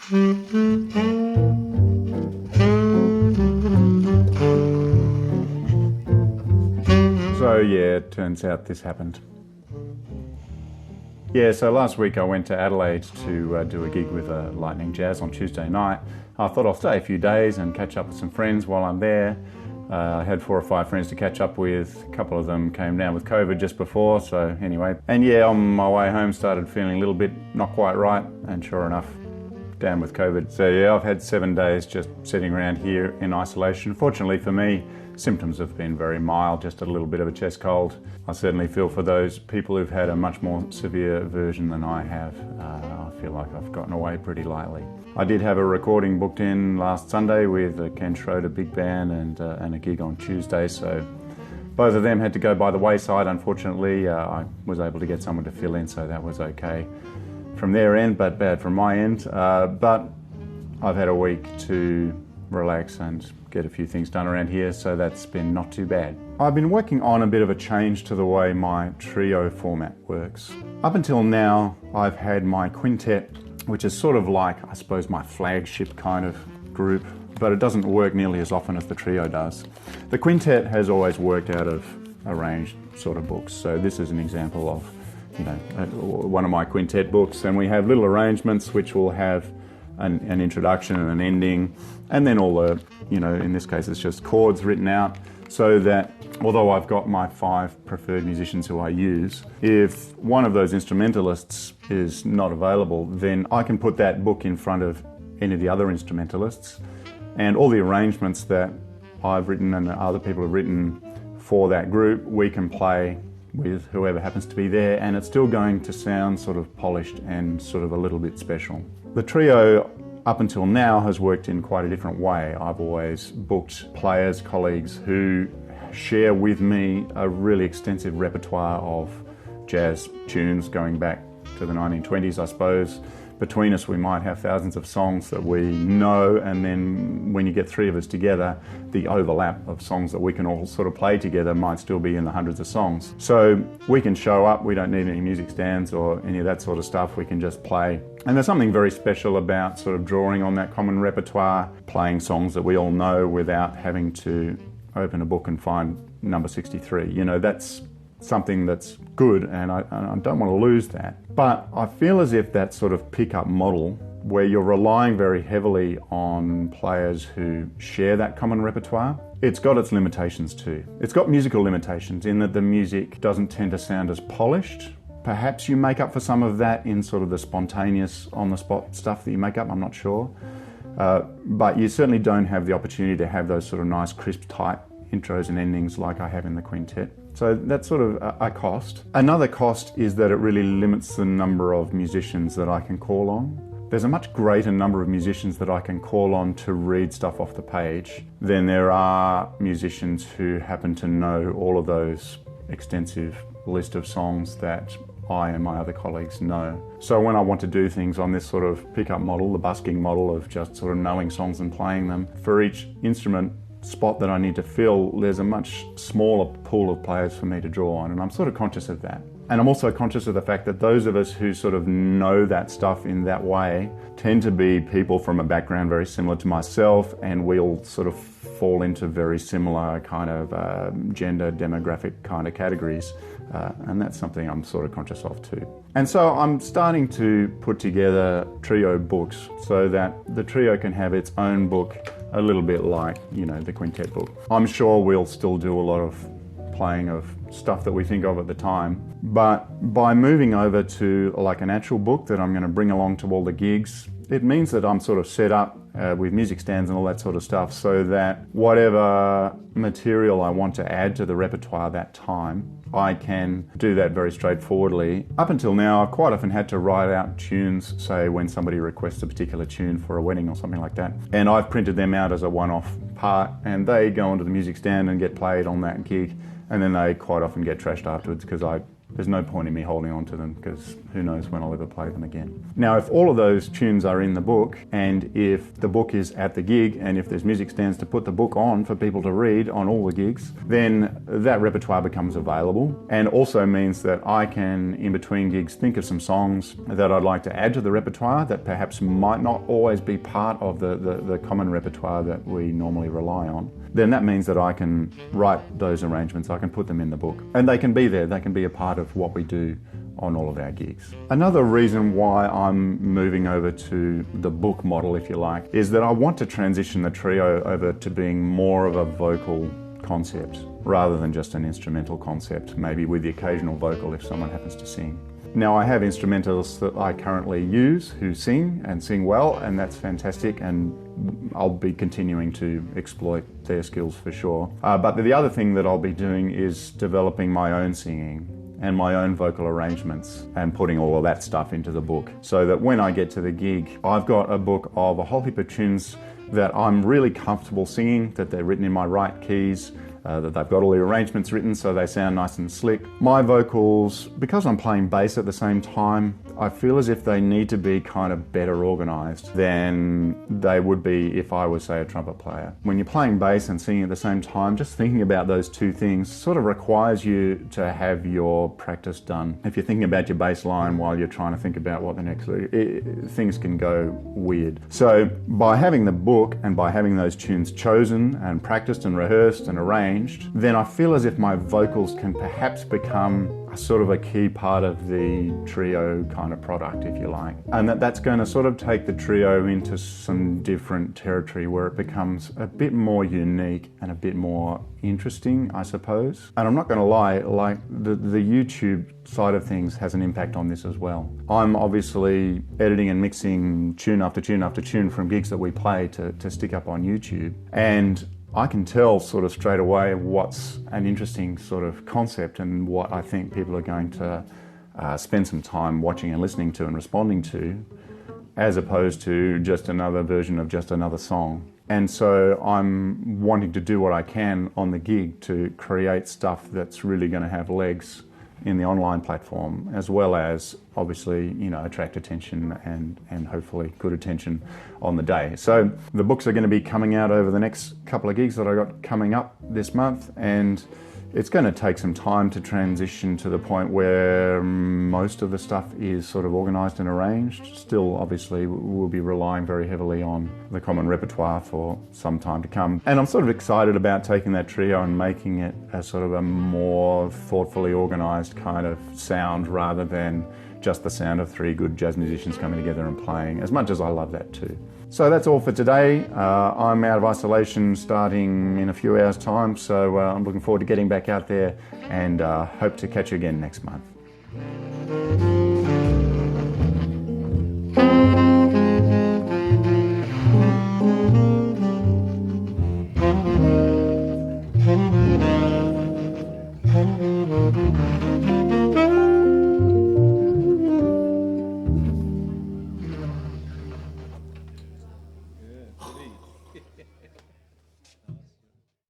So yeah, it turns out this happened. Yeah, so last week I went to Adelaide to do a gig with Lightning Jazz on Tuesday night. I thought I'll stay a few days and catch up with some friends while I'm there. I had 4 or 5 friends to catch up with. A couple of them came down with COVID just before, so anyway. And yeah, on my way home started feeling a little bit not quite right, and sure enough, down with COVID. So yeah, I've had 7 days just sitting around here in isolation. Fortunately for me, symptoms have been very mild, just a little bit of a chest cold. I certainly feel for those people who've had a much more severe version than I have. I feel like I've gotten away pretty lightly. I did have a recording booked in last Sunday with the Ken Schroeder Big Band and a gig on Tuesday, so both of them had to go by the wayside. Unfortunately, I was able to get someone to fill in, so that was okay from their end, but bad from my end. But I've had a week to relax and get a few things done around here, so that's been not too bad. I've been working on a bit of a change to the way my trio format works. Up until now, I've had my quintet, which is sort of like, I suppose, my flagship kind of group, but it doesn't work nearly as often as the trio does. The quintet has always worked out of arranged sort of books, so this is an example of, one of my quintet books, and we have little arrangements which will have an introduction and an ending, and then all the, in this case it's just chords written out, so that although I've got my 5 preferred musicians who I use, if one of those instrumentalists is not available, then I can put that book in front of any of the other instrumentalists, and all the arrangements that I've written and other people have written for that group, we can play with whoever happens to be there, and it's still going to sound sort of polished and sort of a little bit special. The trio up until now has worked in quite a different way. I've always booked players, colleagues who share with me a really extensive repertoire of jazz tunes going back to the 1920s, I suppose. Between us we might have thousands of songs that we know, and then when you get 3 of us together, the overlap of songs that we can all sort of play together might still be in the hundreds of songs. So we can show up, we don't need any music stands or any of that sort of stuff, we can just play. And there's something very special about sort of drawing on that common repertoire, playing songs that we all know without having to open a book and find number 63. That's something that's good, and I don't want to lose that. But I feel as if that sort of pick-up model, where you're relying very heavily on players who share that common repertoire, it's got its limitations too. It's got musical limitations in that the music doesn't tend to sound as polished. Perhaps you make up for some of that in sort of the spontaneous, on-the-spot stuff that you make up, I'm not sure. But you certainly don't have the opportunity to have those sort of nice, crisp, tight intros and endings like I have in the quintet. So that's sort of a cost. Another cost is that it really limits the number of musicians that I can call on. There's a much greater number of musicians that I can call on to read stuff off the page than there are musicians who happen to know all of those extensive list of songs that I and my other colleagues know. So when I want to do things on this sort of pickup model, the busking model of just sort of knowing songs and playing them, for each instrument spot that I need to fill, there's a much smaller pool of players for me to draw on, and I'm sort of conscious of that. And I'm also conscious of the fact that those of us who sort of know that stuff in that way tend to be people from a background very similar to myself, and we'll sort of fall into very similar kind of gender, demographic kind of categories. And that's something I'm sort of conscious of too. And so I'm starting to put together trio books so that the trio can have its own book, a little bit like, the quintet book. I'm sure we'll still do a lot of playing of stuff that we think of at the time, but by moving over to like an actual book that I'm going to bring along to all the gigs, it means that I'm sort of set up with music stands and all that sort of stuff, so that whatever material I want to add to the repertoire that time, I can do that very straightforwardly. Up until now, I've quite often had to write out tunes, say when somebody requests a particular tune for a wedding or something like that, and I've printed them out as a one-off part, and they go onto the music stand and get played on that gig, and then they quite often get trashed afterwards because I there's no point in me holding on to them because who knows when I'll ever play them again. Now, if all of those tunes are in the book, and if the book is at the gig, and if there's music stands to put the book on for people to read on all the gigs, then that repertoire becomes available, and also means that I can, in between gigs, think of some songs that I'd like to add to the repertoire that perhaps might not always be part of the common repertoire that we normally rely on. Then that means that I can write those arrangements, I can put them in the book, and they can be there, they can be a part of what we do on all of our gigs. Another reason why I'm moving over to the book model, if you like, is that I want to transition the trio over to being more of a vocal concept rather than just an instrumental concept, maybe with the occasional vocal if someone happens to sing. Now, I have instrumentalists that I currently use who sing and sing well, and that's fantastic, and I'll be continuing to exploit their skills for sure. But the other thing that I'll be doing is developing my own singing and my own vocal arrangements and putting all of that stuff into the book, so that when I get to the gig, I've got a book of a whole heap of tunes that I'm really comfortable singing, that they're written in my right keys, that they've got all the arrangements written so they sound nice and slick. My vocals, because I'm playing bass at the same time, I feel as if they need to be kind of better organised than they would be if I was, say, a trumpet player. When you're playing bass and singing at the same time, just thinking about those two things sort of requires you to have your practice done. If you're thinking about your bass line while you're trying to think about what the next, things can go weird. So by having the book and by having those tunes chosen and practiced and rehearsed and arranged, then I feel as if my vocals can perhaps become sort of a key part of the trio kind of product, if you like. And that's going to sort of take the trio into some different territory where it becomes a bit more unique and a bit more interesting, I suppose. And I'm not going to lie, like the YouTube side of things has an impact on this as well. I'm obviously editing and mixing tune after tune after tune from gigs that we play to stick up on YouTube. And I can tell sort of straight away what's an interesting sort of concept and what I think people are going to spend some time watching and listening to and responding to, as opposed to just another version of just another song. And so I'm wanting to do what I can on the gig to create stuff that's really going to have legs in the online platform, as well as obviously, attract attention and hopefully good attention on the day. So the books are going to be coming out over the next couple of gigs that I got coming up this month, and it's going to take some time to transition to the point where most of the stuff is sort of organised and arranged. Still, obviously, we'll be relying very heavily on the common repertoire for some time to come. And I'm sort of excited about taking that trio and making it a sort of a more thoughtfully organised kind of sound rather than just the sound of three good jazz musicians coming together and playing, as much as I love that too. So that's all for today. I'm out of isolation starting in a few hours' time, so I'm looking forward to getting back out there and hope to catch you again next month.